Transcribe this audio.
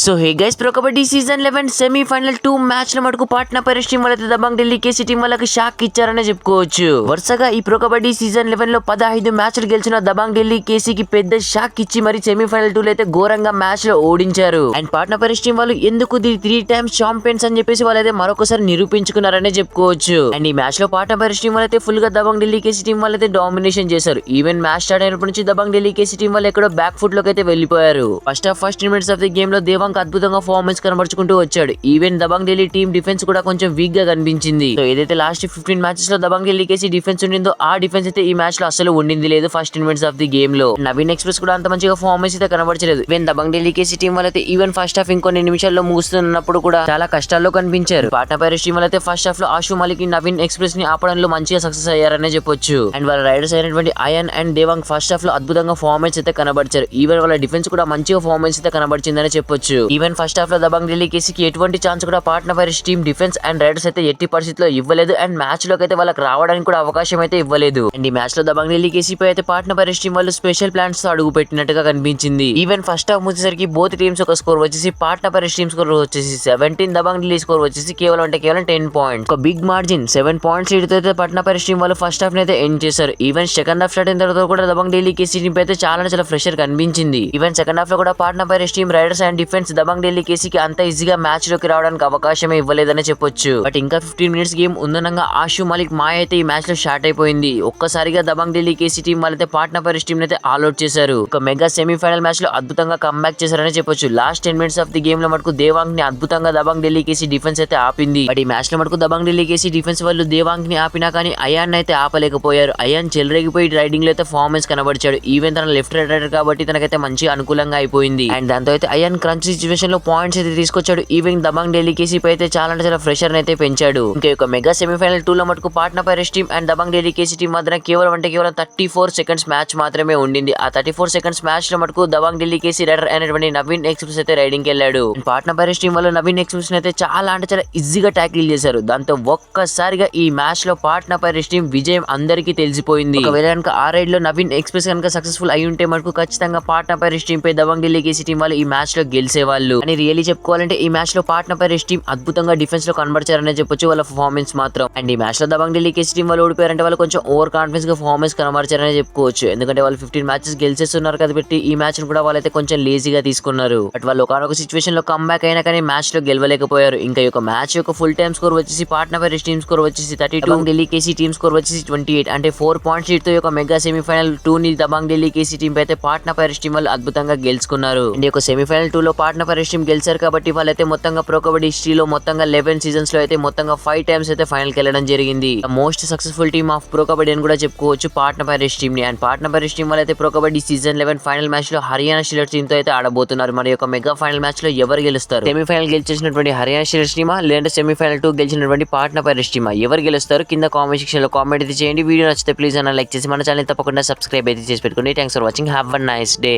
So hey guys, pro kabaddi season 11 semi-final 2 match ల మటుకు Patna pirates team వాళ్ళైతే దబాంగ్ ఢిల్లీ కేసీ టీం వాళ్ళకి షాక్ ఇచ్చారనే చెప్పుకోవచ్చు. వరుసగా ఈ ప్రో కబడ్డీ సీజన్ 11 లో 15 మ్యాచ్లు గెలిచిన దబాంగ్ ఢిల్లీ కేసీకి పెద్ద షాక్ ఇచ్చి మరి సెమీఫైనల్ 2 లో అయితే ఘోరంగా మ్యాచ్ లో ఓడించారు. అండ్ పాట్నా పైరేట్స్ టీం వాళ్ళు ఎందుకు 3 టైమ్స్ ఛాంపియన్స్ అని చెప్పేసి వాళ్ళైతే మరొకసారి నిరూపించుకున్నారనే చెప్పుకోవచ్చు. అండ్ ఈ మ్యాచ్ లో పాట్నా పైరేట్స్ టీం వాళ్ళైతే ఫుల్ గా దబాంగ్ ఢిల్లీ కేసీ టీం వాళ్ళైతే డామినేషన్ చేశారు. ఈవెన్ మ్యాచ్ స్టార్ట్ అయినప్పటి నుంచి దబాంగ్ ఢిల్లీ కేసీ టీం వాళ్ళు ఎక్కడో బ్యాక్ ఫుట్ లోకి అయితే వెళ్లిపోయారు. First minutes of the game లో దేవాంగ్ అద్భుతంగా పర్ఫార్మెన్స్ కనబరుచుకుంటూ వచ్చాడు. Even Dabang Delhi team defence కూడా కొంచెం వీక్ గా కనిపించింది. సో ఏదైతే లాస్ట్ 15 మ్యాచెస్ లో దబాంగ్ ఢిల్లీ కేసీ డిఫెన్స్ ఉండిందో ఆ డిఫెన్స్ అయితే ఈ మ్యాచ్ లో అసలు ఉండింది లేదు. First 10 minutes of the game లో నవీన్ ఎక్స్ప్రెస్ కూడా అంత మంచిగా పర్ఫార్మెన్స్ అయితే కనబరచలేదు. Even Dabang Delhi KC team వాళ్ళైతే ఈవెన్ ఫస్ట్ హాఫ్ ఇంకొన్ని నిమిషాల్లో ముగుస్తున్నప్పుడు కూడా చాలా కష్టాల్లో కనిపించారు. పాట్నా పైరేట్స్ టీం వాళ్ళైతే ఫస్ట్ హాఫ్ లో ఆషు మాలిక్ నవీన్ ఎక్స్ప్రెస్ ని ఆపడంలో మంచిగా సక్సెస్ అయ్యారనే చెప్పొచ్చు. అండ్ వాళ్ళ రైడర్స్ అయినటువంటి Ayan and Devang first half లో అద్భుతంగా పర్ఫార్మెన్స్ అయితే కనబరిచారు. ఈవెన్ వాళ్ళ డిఫెన్స్ కూడా మంచిగా పర్ఫార్మెన్స్ అయితే కనబరిచిందని చెప్పొచ్చు. ఈవెన్ ఫస్ట్ హాఫ్ లో దబాంగ్ ఢిల్లీ కేసీకి ఎటువంటి ఛాన్స్ కూడా Patna pirates team defence and riders అయితే ఎట్టి పరిస్థితిలో ఇవ్వలేదు. అండ్ మ్యాచ్ లోకి అయితే వాళ్ళకి రావడానికి కూడా అవకాశం అయితే ఇవ్వలేదు. అండ్ ఈ మ్యాచ్ లో దబాంగ్ ఢిల్లీ కేసీ పై అయితే పాట్నా పైరేట్స్ టీం వాళ్ళు స్పెషల్ ప్లాన్స్ తో అడుగు పెట్టినట్టుగా కనిపించింది. ఈవెన్ ఫస్ట్ హాఫ్ ముగిసేసరికి బోత్ టీమ్స్ ఒక స్కోర్ వచ్చేసి పాట్నా పైరేట్స్ టీం స్కోర్ వచ్చేసి 17, దబాంగ్ ఢిల్లీ స్కోర్ వచ్చేసి కేవలం 10 పాయింట్స్. ఒక బిగ్ మార్జిన్ 7 పాయింట్స్ లీడ్ తో అయితే పాట్నా పైరేట్స్ టీం వాళ్ళు ఫస్ట్ హాఫ్ అయితే ఎండ్ చేశారు. ఈవెన్ సెకండ్ హాఫ్ స్టార్ట్ అయిన తర్వాత కూడా దబాంగ్ ఢిల్లీ కేసీ టీం అయితే చాలా ఫ్రెషర్ కనిపించింది. ఈవెన్ సెకండ్ హాఫ్ లో కూడా Patna pirates team raiders and defence Dabang Delhi కేసీకి అంత ఈజీగా మ్యాచ్ లోకి రావడానికి అవకాశమే ఇవ్వలేదని చెప్పొచ్చు. బట్ ఇంకా 15 మినిట్స్ గేమ్ ఉందనగా ఆషు మాలిక్ మాయ అయితే ఈ మ్యాచ్ లో స్టార్ట్ అయిపోయింది. ఒక్కసారిగా దబాంగ్ ఢిల్లీ కేసీ టీం వాళ్ళైతే పాట్నా పైరేట్స్ టీం అయితే ఆల్అౌట్ చేశారు. ఒక మెగా సెమీఫైనల్ మ్యాచ్ లో అద్భుతంగా కంబ్యాక్ చేశారని చెప్పొచ్చు. Last 10 minutes of the game లో మటుకు దేవాంగ్ ని అద్భుతంగా దబాంగ్ ఢిల్లీ కేసీ డిఫెన్స్ అయితే ఆపింది. బట్ ఈ మ్యాచ్ లో మటుకు దబాంగ్ ఢిల్లీ కేసీ డిఫెన్స్ వాళ్ళు దేవాంగ్ ని ఆపినా కానీ అయాన్ అయితే ఆపలేకపోయారు. అయాన్ చెలరేగిపోయి రైడింగ్ లో అయితే పర్ఫార్మెన్స్ కనబరిచాడు. ఈవెన్ తన లెఫ్ట్ రైడర్ కాబట్టి తనకైతే మంచి అనుకూలంగా అయిపోయింది. అండ్ దాంతో అయితే అయాన్ క్రంచ్ సిచువేషన్ లో పాయింట్స్ అయితే తీసుకొచ్చాడు. ఈవెన్ దబాంగ్ ఢిల్లీ కేసీ పై అయితే చాలా ఫ్రెషర్ అయితే పెంచాడు. ఇంకా ఒక మెగా సెమీఫైనల్ 2 లో మటుకు Patna pirates team and Dabang Delhi KC team మధ్య కేవలం 34 సెకండ్స్ మ్యాచ్ మాత్రమే ఉండింది. ఆ 34 సెకండ్స్ మ్యాచ్ లో మటుకు దబాంగ్ ఢిల్లీ కేసీ రైడర్ అయినటువంటి నవీన్ ఎక్స్ప్రెస్ అయితే రైడింగ్ వెళ్ళాడు. పాట్నా పైరేట్స్ టీం వల్ల నవీన్ ఎక్స్ప్రెస్ అయితే చాలా ఈజీగా ట్యాకిల్ చేశారు. దాంతో ఒక్కసారిగా ఈ మ్యాచ్ లో పాట్నా పైరేట్స్ టీం విజయం అందరికీ తెలిసిపోయింది. ఒకవేళ కనుక ఆ రైడ్ లో నవీన్ ఎక్స్ప్రెస్ కనుక సక్సెస్ఫుల్ అయి ఉంటే మటుకు ఖచ్చితంగా పాట్నా పైరేట్స్ టీం పై దబాంగ్ ఢిల్లీ కేసీ టీం వాళ్ళు ఈ మ్యాచ్ లో గెలిచేవాళ్ళు. అని రియల్లీ చెప్పుకోవాలంటే ఈ మ్యాచ్ లో పాట్నా పైరేట్స్ టీం అద్భుతంగా డిఫెన్స్ లో కనబరిచారనే చెప్పొచ్చు వాళ్ళ పర్ఫార్మెన్స్ మాత్రం. అండ్ ఈ మ్యాచ్ లో దబాంగ్ ఢిల్లీ కేసీ టీం వాళ్ళు ఓడిపోయారంటే వాళ్ళు కొంచెం ఓవర్ కాన్ఫిడెన్స్ గా పర్ఫార్మెన్స్ కనబరిచారనే చెప్పుకోవచ్చు. ఎందుకంటే వాళ్ళు 15 మ్యాచెస్ గెలిచేస్తున్నారు కాబట్టి ఈ మ్యాచ్ ను కూడా వాళ్ళైతే కొంచెం లేజీగా తీసుకున్నారు. బట్ వాళ్ళు ఒకనొక సిచువేషన్ లో కంబ్యాక్ అయినా కానీ మ్యాచ్ లో గెలవలేకపోయారు. ఇంకా ఈ మ్యాచ్ యొక్క ఫుల్ టైమ్ స్కోర్ వచ్చేసి పాట్నా పైరేట్స్ టీం స్కోర్ వచ్చేసి 32, ఢిల్లీ కేసీ టీం స్కోర్ వచ్చేసి 28. అంటే 4 పాయింట్స్ లీడ్ తో మెగా సెమీఫైనల్ 2 ని దబాంగ్ ఢిల్లీ కేసీ టీం అయితే పాట్నా పైరేట్స్ టీం వాళ్ళు అద్భుతంగా గెలుచుకున్నారు. అండ్ ఈ సెమీఫైనల్ 2 లో పాట్నా పైరేట్స్ టీం గెలిచారు కాబట్టి వాళ్ళైతే మొత్తంగా ప్రో కబడ్డీ హిస్టరీలో మొత్తంగా 11 సీజన్స్ లో అయితే మొత్తంగా 5 టైమ్స్ అయితే ఫైనల్ కి వెళ్ళడం జరిగింది. Most successful team of pro kabaddi అని కూడా చెప్పుకోవచ్చు పాట్నా పైరేట్స్ టీం ని. అండ్ పాట్నా పైరేట్స్ టీం వాళ్ళు అయితే pro kabaddi season 11 final match లో హర్యానా షీలర్స్ టీం తో అయితే ఆడబోతున్నారు. మరి యొక్క మెగా ఫైనల్ మ్యాచ్ లో ఎవరు గెలుస్తారు? సెమీఫైనల్ గెలిచేసినటువంటి హర్యానా షీలర్స్ టీమా లేదంటే సెమీఫైనల్ 2 గెలిచినటువంటి పాట్నా పైరేట్స్ టీమా? ఎవరు గెలుస్తారు? కింద కామెంట్ సెక్షన్ లో కామెంట్ అయితే చేయండి. వీడియో నచ్చితే ప్లీజ్ అన్న లైక్ చేసి మన ఛానల్ తప్పకుండా సబ్స్క్రైబ్ అయితే చేసి పెట్టుకోండి. Thanks for watching. Have a nice day.